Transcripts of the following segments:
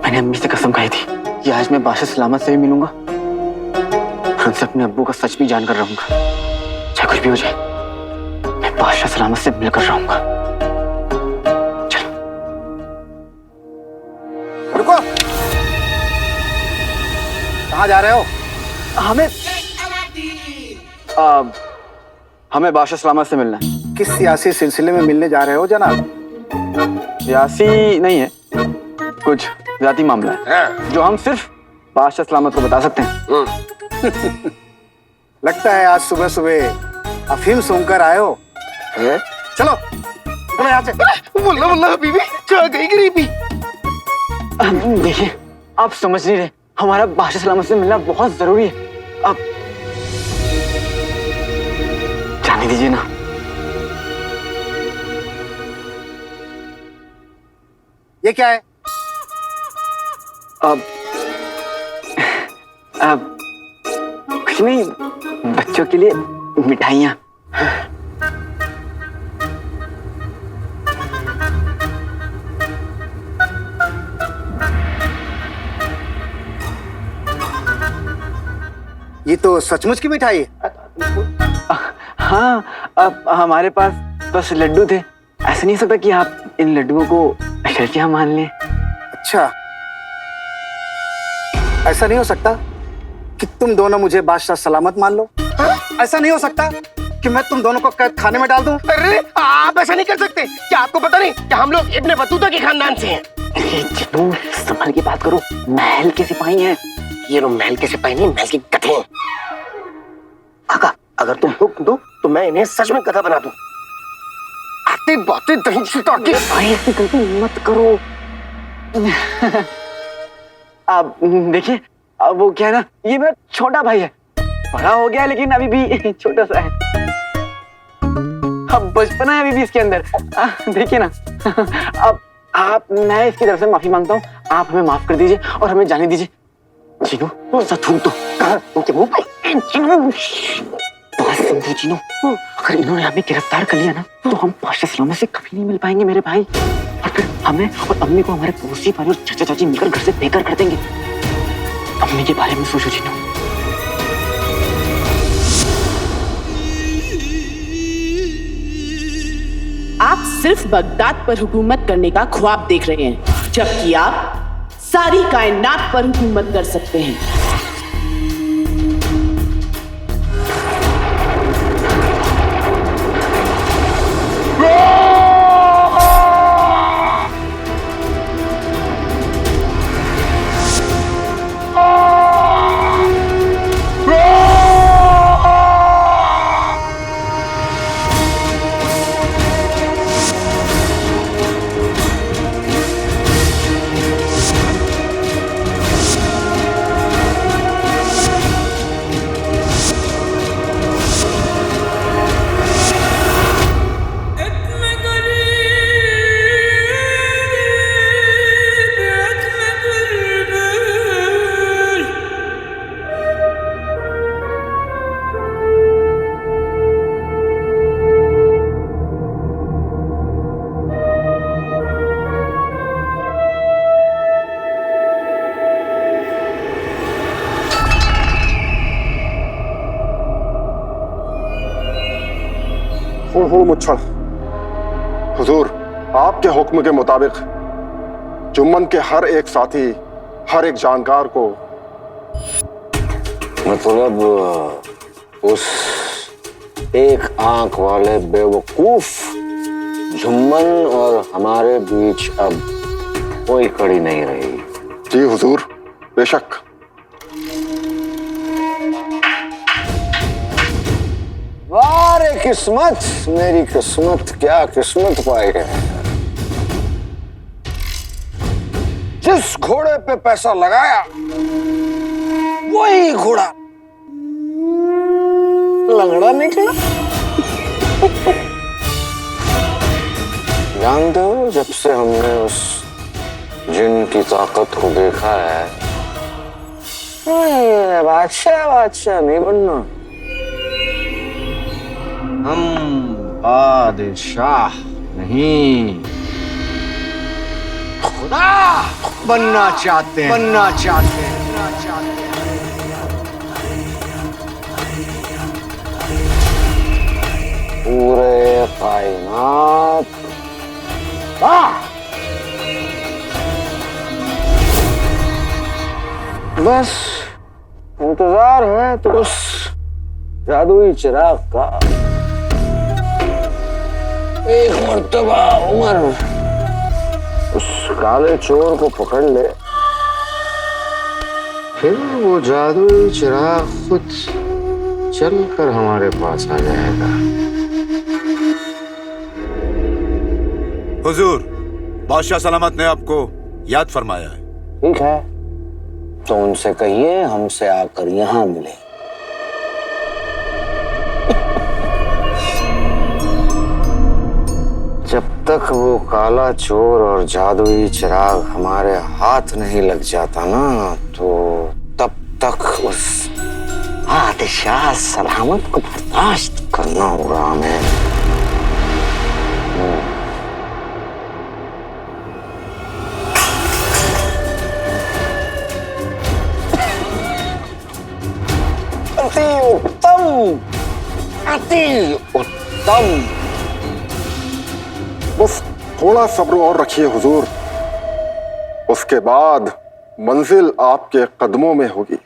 मैंने अम्मी से कसम खाई थी कि आज मैं बादशाह सलामत से भी मिलूंगा और उनसे अपने अब्बू का सच भी जानकर रहूंगा। चाहे कुछ भी हो जाए, मैं बादशाह सलामत से मिलकर रहूंगा। चलो। रुको, कहाँ जा रहे हो? हमें बादशाह सलामत से मिलना है। किस सियासी सिलसिले में मिलने जा रहे हो जनाब? सियासी नहीं है, कुछ जाती मामला है जो हम सिर्फ बादशाह सलामत को बता सकते हैं। लगता है आज सुबह सुबह अफीम सूंघकर आए हो। चलो चलो यहाँ से। मुल्ला मुल्ला बीबी क्या गई गरीबी। देखिए, आप समझ नहीं रहे, हमारा बादशाह सलामत से मिलना बहुत जरूरी है। अब जाने दीजिए ना। ये क्या है? अब कुछ नहीं, बच्चों के लिए मिठाइयाँ। ये तो सचमुच की मिठाई है। हाँ, अब हमारे पास बस लड्डू थे। ऐसा नहीं हो सकता कि आप इन लड्डुओं को अशरफियाँ मान लें। अच्छा, ऐसा नहीं हो सकता कि तुम दोनों मुझे बादशाह सलामत मान लो? ऐसा नहीं हो सकता कि मैं तुम दोनों को कैद खाने में डाल दूं? अरे आप ऐसा नहीं कर सकते। क्या आपको पता नहीं कि हम लोग इब्ने बतूता के खानदान से हैं? अरे चलो, संभल के बात करो, महल के सिपाही हैं। ये लोग महल के सिपाही नहीं, महल के गधे हैं। काका, अगर तुम हुक्म दो तो मैं इन्हें सच में गधा बना दूं। आते बातें दही से ताकि भाई ऐसी गलती मत करो। अब देखिए, अब वो क्या है ना, ये मेरा छोटा भाई है, बड़ा हो गया लेकिन अभी भी छोटा सा है। अब बचपना है अभी भी इसके अंदर। देखिए ना। अब मैं इसकी तरफ से माफी मांगता हूँ, आप हमें माफ कर दीजिए और हमें जाने दीजिए। चीनू, सा थूक दो। उनके मुंह पे। चीनू, बात समझो चीनू, अगर इन्होंने हमें गिरफ्तार कर लिया ना तो हम बादशाह सलामत से कभी नहीं मिल पाएंगे मेरे भाई। और फिर हमें और अम्मी को हमारे पड़ोसी भाई और चाचा चाची मिलकर घर से बेघर कर देंगे। अम्मी के बारे में सोचो चीनू। आप सिर्फ बगदाद पर हुकूमत करने का ख्वाब देख रहे हैं, जबकि आप सारी कायनात पर हुकूमत कर सकते हैं। मुच्छड़, हुजूर, आपके हुक्म के मुताबिक जुम्मन के हर एक साथी, हर एक जानकार को, मतलब उस एक आंख वाले बेवकूफ जुम्मन और हमारे बीच अब कोई कड़ी नहीं रही। जी हुजूर, बेशक। वारे किस्मत, मेरी किस्मत, क्या किस्मत पाई है। जिस घोड़े पे पैसा लगाया वही घोड़ा लंगड़ा निकला। जानते हो, जब से हमने उस जिन की ताकत को देखा है, बादशाह बादशाह नहीं बनना। हम बादशाह नहीं, बनना चाहते हैं, बनना चाहते हैं। पूरे कायनात बस इंतजार है तो उस जादुई चिराग का। एक मर्तबा उमर उस काले चोर को पकड़ ले, फिर वो जादुई चिराग खुद चलकर हमारे पास आ जाएगा। हुजूर, बादशाह सलामत ने आपको याद फरमाया है। ठीक है, तो उनसे कहिए हमसे आकर यहाँ मिले। जब तक वो काला चोर और जादुई चिराग हमारे हाथ नहीं लग जाता ना, तो तब तक उस बादशाह सलामत को बर्दाश्त करना होगा हमें। अति उत्तम, अति उत्तम। बस थोड़ा सब्र और रखिए हुजूर, उसके बाद मंजिल आपके कदमों में होगी।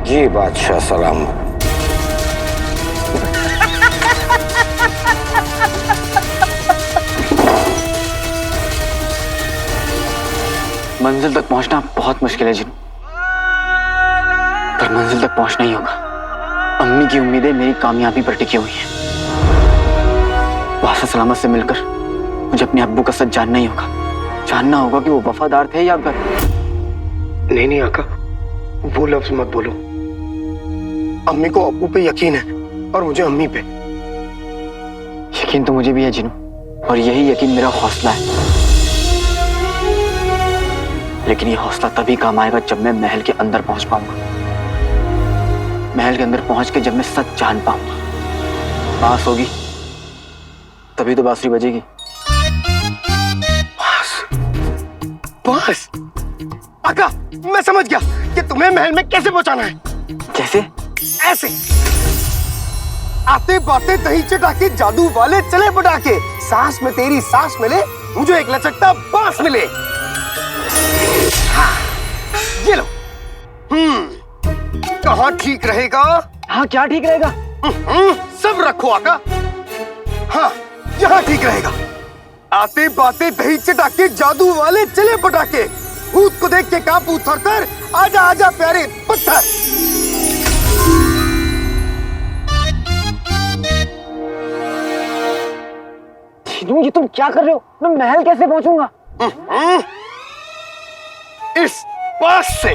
जी बादशाह सलामत। मंजिल तक पहुंचना बहुत मुश्किल है जिनू, पर मंजिल तक पहुंचना ही होगा। अम्मी की उम्मीदें मेरी कामयाबी पर टिकी हुई हैं। बादशाह सलामत से मिलकर मुझे अपने अब्बू का सच जानना ही होगा। जानना होगा कि वो वफादार थे या गलत। नहीं आका, वो लफ्ज मत बोलो। अम्मी को अब्बू पे यकीन है और मुझे अम्मी पे। यकीन तो मुझे भी है जिनू, और यही यकीन मेरा हौसला है। लेकिन ये हौसला तभी काम आएगा जब मैं महल के अंदर पहुंच पाऊंगा। महल के अंदर पहुंच के जब मैं सच जान पाऊंगा। बांस होगी तभी तो बांसुरी बजेगी। बस आका, मैं समझ गया कि तुम्हें महल में कैसे पहुंचाना है। कैसे? ऐसे आते बाते दही चटाके जादू वाले चले पटाके, सांस में तेरी सांस मिले, मुझे एक लचकता बांस मिले। हाँ, ये लो। कहाँ ठीक रहेगा? हाँ, क्या ठीक रहेगा? सब रखो आका। हाँ, यहाँ ठीक रहेगा। आते बाते दही चटाके जादू वाले चले पटाके, भूत को देख के कांपू थर-थर, आजा आजा प्यारे पत्थर। ये तुम क्या कर रहे हो? मैं महल कैसे पहुंचूंगा? इस बांस से।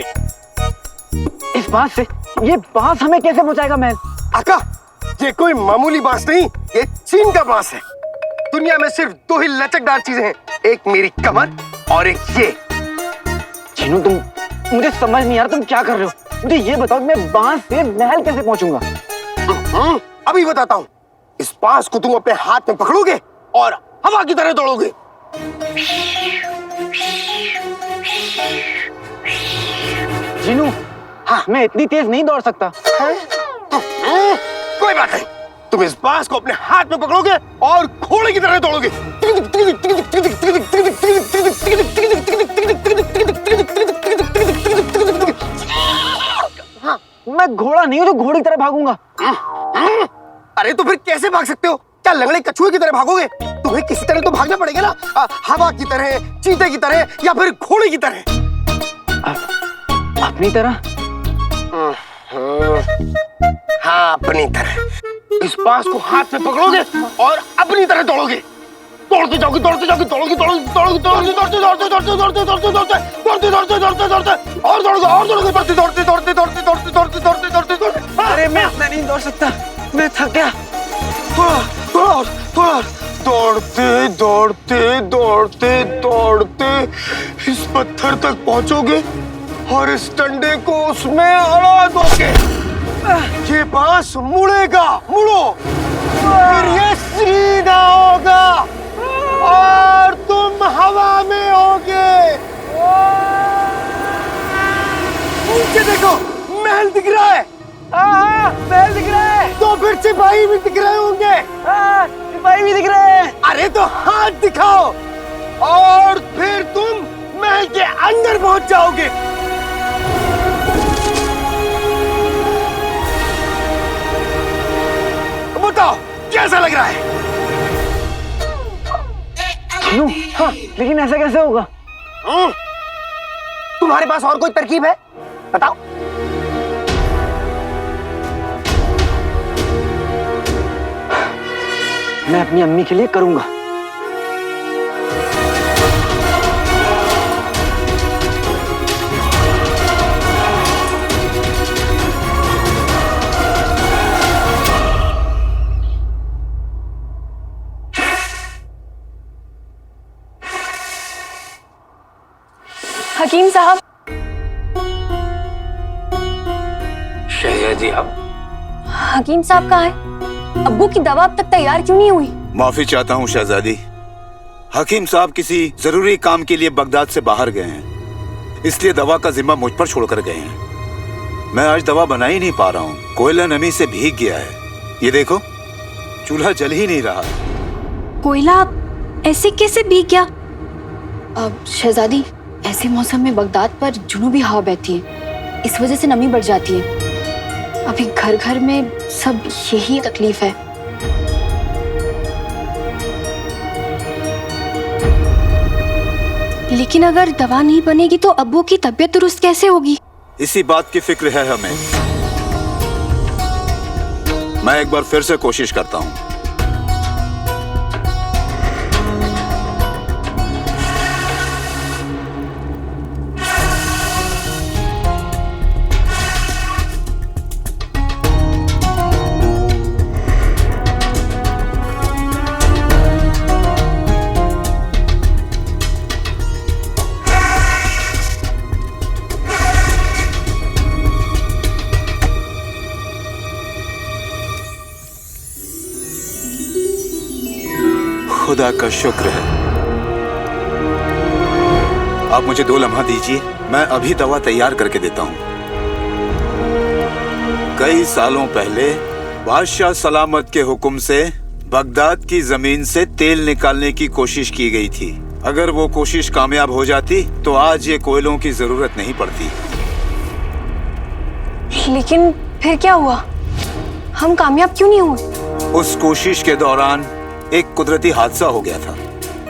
इस बांस से? ये बांस हमें कैसे पहुंचाएगा महल? आका, ये कोई मामूली बांस नहीं, ये चीन का बांस है। दुनिया में सिर्फ दो ही लचकदार चीजें हैं, एक मेरी कमर और एक ये। चीनू, तुम, मुझे समझ नहीं आ रहा तुम क्या कर रहे हो। मुझे ये बताओ मैं बांस से महल कैसे पहुंचूंगा? अभी बताता हूँ। इस बांस को तुम अपने हाथ में पकड़ोगे और हवा की तरह दौड़ोगे। जीनू, हाँ, मैं इतनी तेज नहीं दौड़ सकता। कोई बात नहीं, तुम इस बांस को अपने हाथ में पकड़ोगे और घोड़े की तरह दौड़ोगे। मैं घोड़ा नहीं हूँ जो घोड़े की तरह भागूंगा। अरे तो फिर कैसे भाग सकते हो? क्या लंगड़े कछुए की तरह भागोगे? तुम्हें किसी तरह तो भागना पड़ेगा ना, हवा की तरह, चीते की तरह, या फिर घोड़े की तरह। अपनी तरह? हाँ, अपनी तरह। इस बांस को हाथ में पकड़ोगे और अपनी तरह दौड़ोगे। दौड़ते जाओगे, दौड़ते जाओगे, दौड़ोगे, दौड़ोगे, दौड़ोगे, दौड़ते, दौड़ते, दौड़ते, दौड़ते, दौड़ते, दौड़ते, दौड़ते, दौड़ते, दौड़ते, दौड़ते, और दौड़ोगे, और दौड़ोगे, दौड़ते, दौड़ते, दौड़ते, दौड़ते, दौड़ते, दौड़ते, दौड़ते, दौड़ते, दौड़ते। अरे मैं इतना नहीं दौड़ सकता, मैं थक गया। थोड़ा, थोड़ा, थोड़ा, दौड़ते, दौड़ते, दौड़ते, दौड़ते इस पत्थर तक पहुंचोगे और इस डंडे को उसमें अड़ा दोगे। ये बांस मुड़ेगा, मुड़ो, फिर ये सीधा महल दिख रहा है? महल दिख रहा है। तो फिर सिपाही भी दिख रहे होंगे। सिपाही भी दिख रहे हैं। अरे तो हाथ दिखाओ और फिर तुम महल के अंदर पहुंच जाओगे। बताओ कैसा लग रहा है? हाँ, लेकिन ऐसा कैसे होगा? तुम्हारे पास और कोई तरकीब है? बताओ। मैं अपनी अम्मी के लिए करूंगा। हकीम साहब। शहजादी अब हकीम साहब कहाँ है? अब्बू की दवा अब तक तैयार क्यों नहीं हुई? माफी चाहता हूँ शहजादी, हकीम साहब किसी जरूरी काम के लिए बगदाद से बाहर गए हैं, इसलिए दवा का जिम्मा मुझ पर छोड़कर गए हैं। मैं आज दवा बना ही नहीं पा रहा हूँ, कोयला नमी से भीग गया है। ये देखो, चूल्हा जल ही नहीं रहा। कोयला ऐसे कैसे भीग गया? अब शहजादी, ऐसे मौसम में बगदाद पर जुनूबी हवा बहती है, इस वजह से नमी बढ़ जाती है। अभी घर घर में सब यही तकलीफ है। लेकिन अगर दवा नहीं बनेगी तो अब्बू की तबीयत दुरुस्त कैसे होगी? इसी बात की फिक्र है हमें। मैं एक बार फिर से कोशिश करता हूँ। खुदा का शुक्र है। आप मुझे 2 लम्हा दीजिए, मैं अभी दवा तैयार करके देता हूँ। कई सालों पहले बादशाह सलामत के हुक्म से बगदाद की जमीन से तेल निकालने की कोशिश की गई थी। अगर वो कोशिश कामयाब हो जाती तो आज ये कोयलों की जरूरत नहीं पड़ती। लेकिन फिर क्या हुआ? हम कामयाब क्यों नहीं हुए? उस कोशिश के दौरान एक कुदरती हादसा हो गया था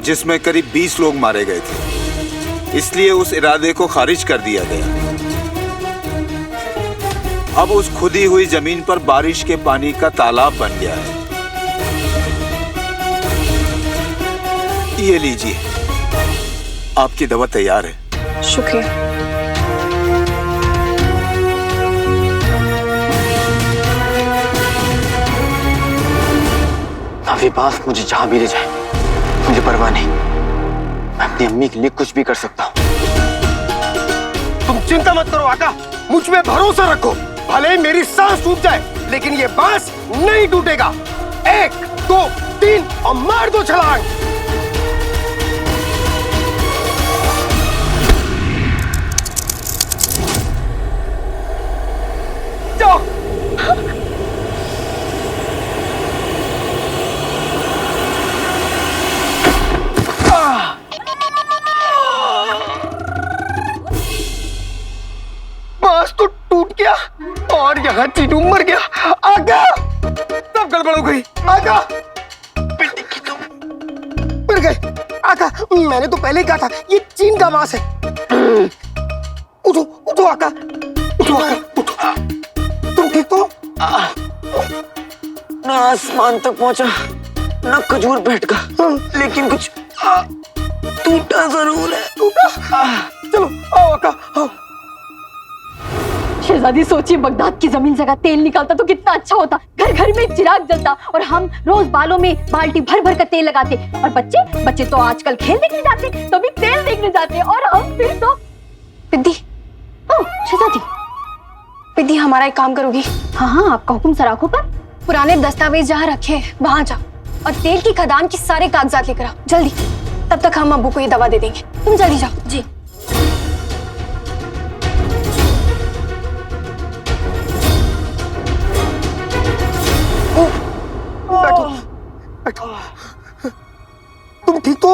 जिसमें करीब 20 लोग मारे गए थे, इसलिए उस इरादे को खारिज कर दिया गया। अब उस खुदी हुई जमीन पर बारिश के पानी का तालाब बन गया है। ये लीजिए, आपकी दवा तैयार है। शुक्रिया। अभी पास मुझे जहां भी ले जाए मुझे परवाह नहीं, मैं अपनी अम्मी के लिए कुछ भी कर सकता हूँ। तुम चिंता मत करो आका, मुझ में भरोसा रखो। भले ही मेरी सांस टूट जाए लेकिन ये बांस नहीं टूटेगा। 1 2 3 और मार दो छलांग। जाओ। बांस तो टूट गया और यहाँ चीनू मर गया। आका, सब गड़बड़ हो गई। आका, बेटे की तो मर गए। आका, मैंने तो पहले ही कहा था ये चीन का मांस है। उठो उठो आका, उठो आका, उठो। तुम ठीक तो? ना आसमान तक पहुंचा ना खजूर बैठ का, लेकिन कुछ टूटा जरूर है। टूटा? चलो आओ आका, आओ। शहजादी, सोचिए बगदाद की जमीन से अगर तेल निकलता तो कितना अच्छा होता। घर घर में चिराग जलता और हम रोज बालों में बाल्टी भर भर कर तेल लगाते। और बच्चे तो आजकल खेल देखने जाते तो भी तेल देखने जाते। और हम फिर तो पिद्दी, शहजादी पिद्दी, हमारा एक काम करोगी? हाँ, आपका हुक्म सराखों पर। पुराने दस्तावेज जहाँ रखे हैं वहां जाओ और तेल की खदान की सारे कागजात लेकर आओ जल्दी। तब तक हम अब्बू को ये दवा दे देंगे। तुम जल्दी जाओ। जी। तुम ठीक हो?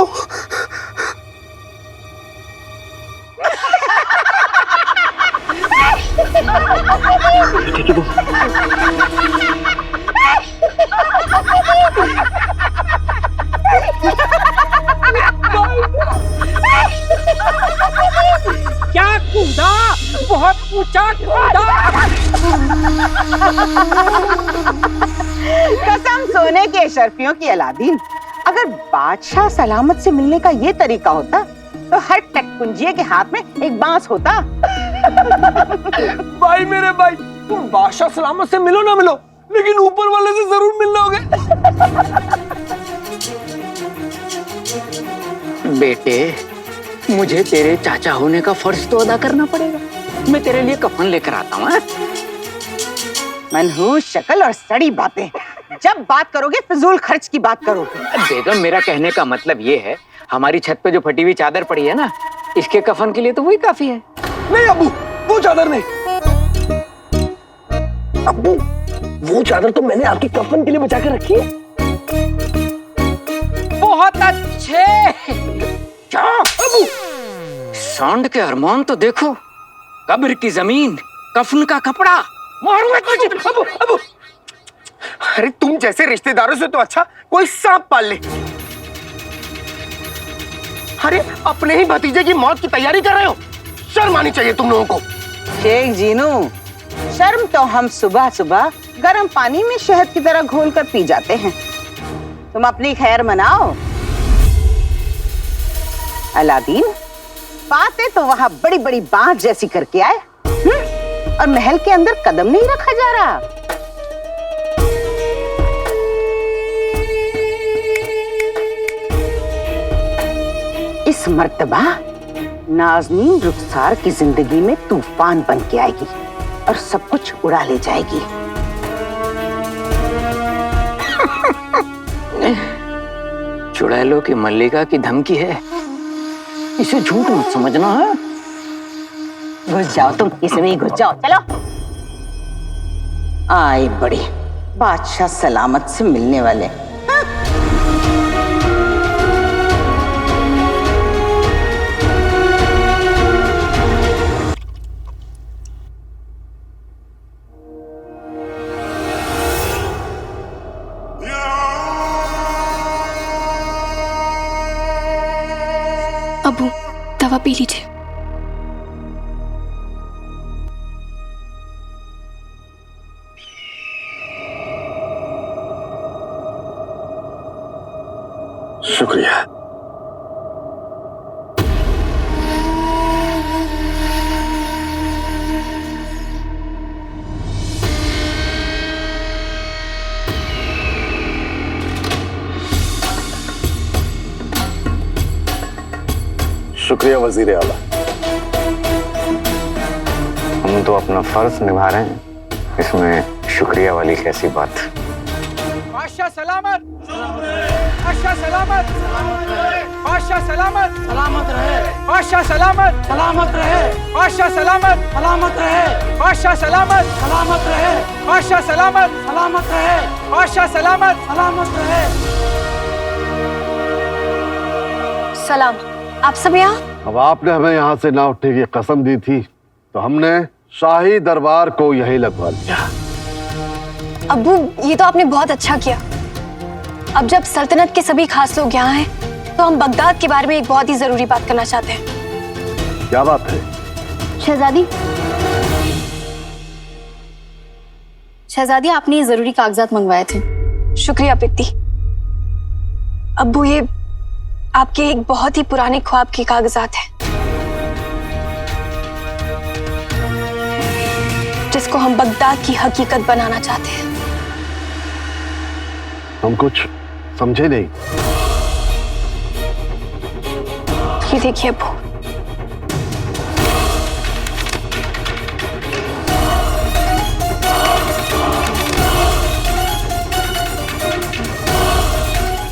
क्या कूदा, बहुत ऊंचा कूदा। कसम सोने के शर्फियों की अलादीन, अगर बादशाह सलामत से मिलने का ये तरीका होता तो हर टकपुंजिये के हाथ में एक बांस होता। भाई मेरे भाई, तुम बादशाह सलामत से मिलो ना मिलो, लेकिन ऊपर वाले से जरूर मिलना होगा। बेटे, मुझे तेरे चाचा होने का फर्ज तो अदा करना पड़ेगा। मैं तेरे लिए कफन लेकर आता हूँ। मनहूस शक्ल और सड़ी बातें। जब बात करोगे फिजूल खर्च की बात करोगे। बेगम, मेरा कहने का मतलब ये है, हमारी छत पे जो फटी हुई चादर पड़ी है ना, इसके कफन के लिए तो वही काफी है। नहीं अब्बू, वो चादर नहीं। अब्बू, वो चादर तो मैंने आपकी कफन के लिए बचा कर रखी है। बहुत अच्छे। क्या अबू? सांड के अरमान तो देखो, कब्र की जमीन, कफन का कपड़ा। मारूंगा तुझे। अबू, अरे तुम जैसे रिश्तेदारों से तो अच्छा कोई सांप पाल ले। अरे अपने ही भतीजे की मौत की तैयारी कर रहे हो, शर्म आनी चाहिए तुम लोगों को। शेख जीनू, शर्म तो हम सुबह सुबह गर्म पानी में शहद की तरह घोल कर पी जाते हैं। तुम अपनी खैर मनाओ। अलादीन, बातें तो वहां बड़ी बड़ी बांस जैसी करके आए, और महल के अंदर कदम नहीं रखा जा रहा। इस मर्तबा नाज़नीन रुखसार की जिंदगी में तूफान बन के आएगी और सब कुछ उड़ा ले जाएगी। चुड़ैलों की मल्लिका की धमकी है, इसे झूठ मत समझना है। घुस जाओ तुम, इसमें ही घुस जाओ। चलो। आए बड़ी बादशाह सलामत से मिलने वाले। अबू, दवा पी लीजिए। शुक्रिया। शुक्रिया वजीर आला। हम तो अपना फर्ज निभा रहे हैं, इसमें शुक्रिया वाली कैसी बात। बादशाह सलामत, बादशाह सलामत, बादशाह सलामत, सलामत रहे। बादशाह सलामत, सलामत रहे। बादशाह सलामत, सलामत रहे। बादशाह सलामत, सलामत रहे। बादशाह सलामत, सलामत रहे। बादशाह सलामत, सलामत रहे। सलाम, आप सब यहाँ? अब आपने हमें यहाँ से ना उठने की कसम दी थी, तो हमने शाही दरबार को यहीं लगवा लिया। अब्बू, ये तो आपने बहुत अच्छा किया। अब जब सल्तनत के सभी खास लोग यहाँ हैं, तो हम बगदाद के बारे में एक बहुत ही जरूरी बात करना चाहते हैं। क्या बात है? शहजादी, शहजादी, आपने ये जरूरी कागजात मंगवाए थे। शुक्रिया पित्ती। अब्बू, ये आपके एक बहुत ही पुराने ख्वाब के कागजात हैं, जिसको हम बगदाद की हकीकत बनाना चाहते हैं। हम कुछ समझे नहीं। ये देखिए अब्बू,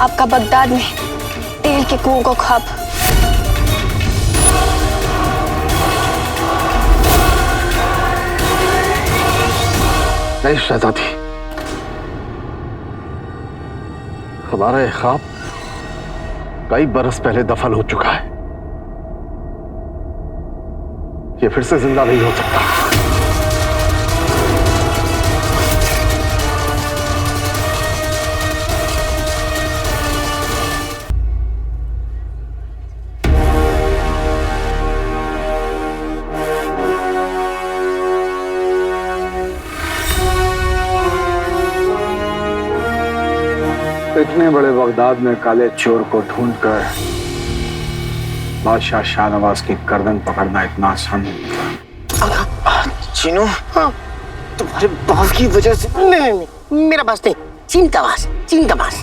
आपका बगदाद में तेल के कुओं को ख्वाब। नहीं शहजादी, तुम्हारा ये ख्वाब कई बरस पहले दफन हो चुका है। ये फिर से जिंदा नहीं हो सकता। इतने बड़े बगदाद में काले चोर को ढूंढकर बादशाह शाहनवाज की गर्दन पकड़ना इतना आसान नहीं था। चीनू, तुम्हारे बॉस की वजह से। नहीं, मेरा बॉस नहीं, चीन का बॉस, चीन का बॉस।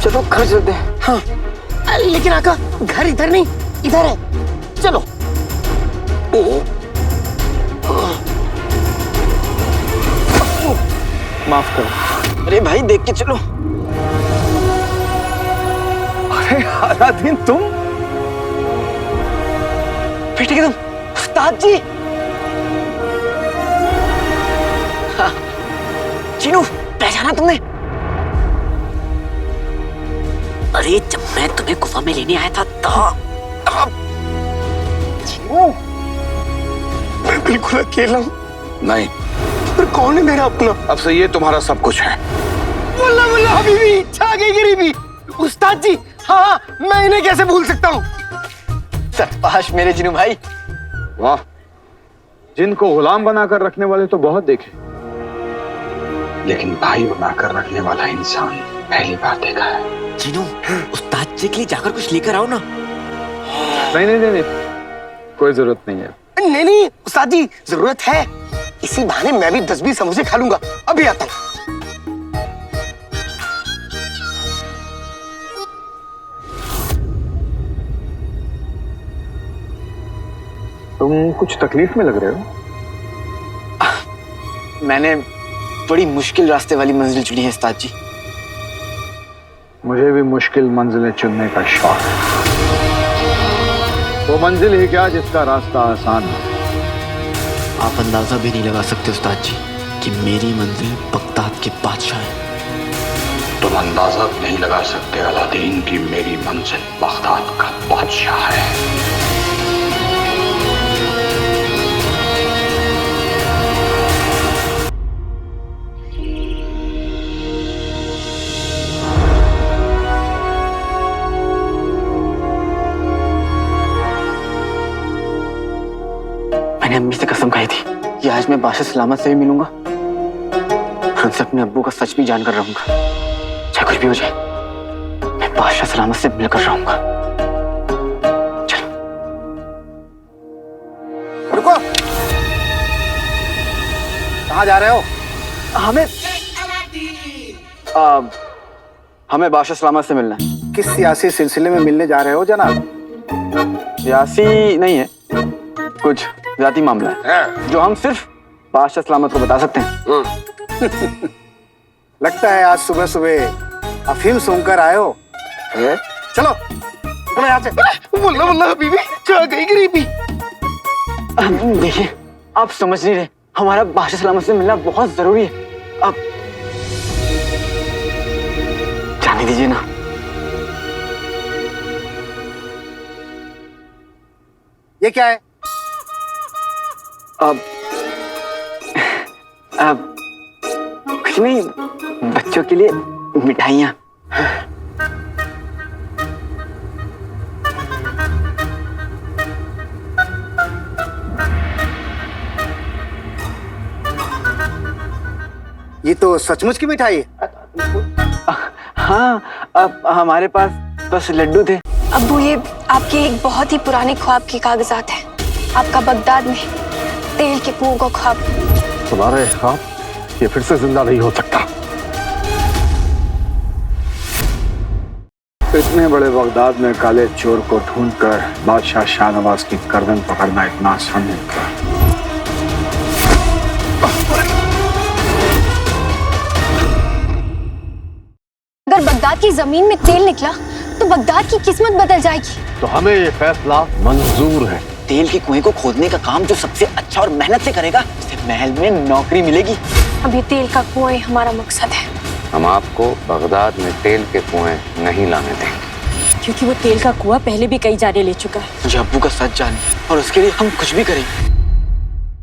चलो घर चलते हैं। हाँ, लेकिन आका घर इधर नहीं, इधर है। चलो। माफ करो। अरे भाई देख के चलो। अरे अलादीन, तुम बेटे के तुम उस्ताद जी। हाँ। चीनू, पहचाना तुमने? अरे जब मैं तुम्हें गुफा में लेने आया था तो चीनू, मैं बिल्कुल अकेला हूँ। नहीं, पर कौन है मेरा अपना? अब से ये तुम्हारा सब कुछ है। वल्ला वल्ला हबीबी, छा गई गरीबी। उस्ताद जी, हाँ, मैं इन्हें कैसे भूल सकता हूँ? शाबाश मेरे जिनू भाई। वाह, जिनको गुलाम बनाकर रखने वाले तो बहुत देखे, लेकिन भाई बनाकर रखने वाला इंसान पहली बार देखा है। जिनू, उस्ताद जी के लिए जाकर कुछ लेकर आओ ना। नहीं नहीं नहीं, कोई जरूरत नहीं है। नहीं नहीं उस्ताद जी, जरूरत है। इसी बहाने मैं भी 10-20 समोसे खा लूंगा। अभी आता हूँ। तुम कुछ तकलीफ में लग रहे हो। मैंने बड़ी मुश्किल रास्ते वाली मंजिल चुनी है उस्ताद जी। मुझे भी मुश्किल मंजिलें चुनने का शौक है। वो मंजिल ही क्या जिसका रास्ता आसान है। आप अंदाजा भी नहीं लगा सकते उस्ताद जी कि मेरी मंजिल बगदाद के बादशाह है। तुम अंदाजा भी नहीं लगा सकते अलादीन की मेरी मंजिल बगदाद का बादशाह है। मैंने अम्मी से कसम खाई थी कि आज मैं बादशाह सलामत से भी मिलूंगा और उनसे अपने अब्बू का सच भी जानकर रहूंगा। चाहे कुछ भी हो जाए, मैं बादशाह सलामत से मिलकर रहूंगा। चलो। रुको, कहाँ जा रहे हो? हमें बादशाह सलामत से मिलना है। किस सियासी सिलसिले में मिलने जा रहे हो जनाब? सियासी नहीं है, कुछ जाती मामला है जो हम सिर्फ बादशाह सलामत को बता सकते हैं। लगता है आज सुबह सुबह अफीम सूंघकर आए हो। चलो चलो यहाँ से। वल्ला वल्ला हबीबी, छा गई गरीबी। देखिए, आप समझ नहीं रहे, हमारा बादशाह सलामत से मिलना बहुत जरूरी है। आप जाने दीजिए ना। ये क्या है? अब कुछ नहीं, बच्चों के लिए मिठाइयाँ। ये तो सचमुच की मिठाई है। हाँ, अब हमारे पास बस लड्डू थे। अब्बू, ये आपके एक बहुत ही पुराने ख्वाब के कागजात हैं। आपका बगदाद में तेल के कुओं का ख्वाब। तुम्हारा ये ख्वाब ये फिर से जिंदा नहीं हो सकता। इतने बड़े बगदाद में काले चोर को ढूंढकर बादशाह शाहनवाज की गर्दन पकड़ना इतना आसान नहीं था। अगर बगदाद की जमीन में तेल निकला तो बगदाद की किस्मत बदल जाएगी। तो हमें ये फैसला मंजूर है। तेल के कुएं को खोदने का काम जो सबसे अच्छा और मेहनत से करेगा, उसे महल में नौकरी मिलेगी। अभी तेल का कुआं ही हमारा मकसद है। हम आपको बगदाद में तेल के कुएं नहीं लाने देंगे, क्योंकि वो तेल का कुआं पहले भी कई जाने ले चुका है। मुझे अब्बू का सच जाने और उसके लिए हम कुछ भी करेंगे।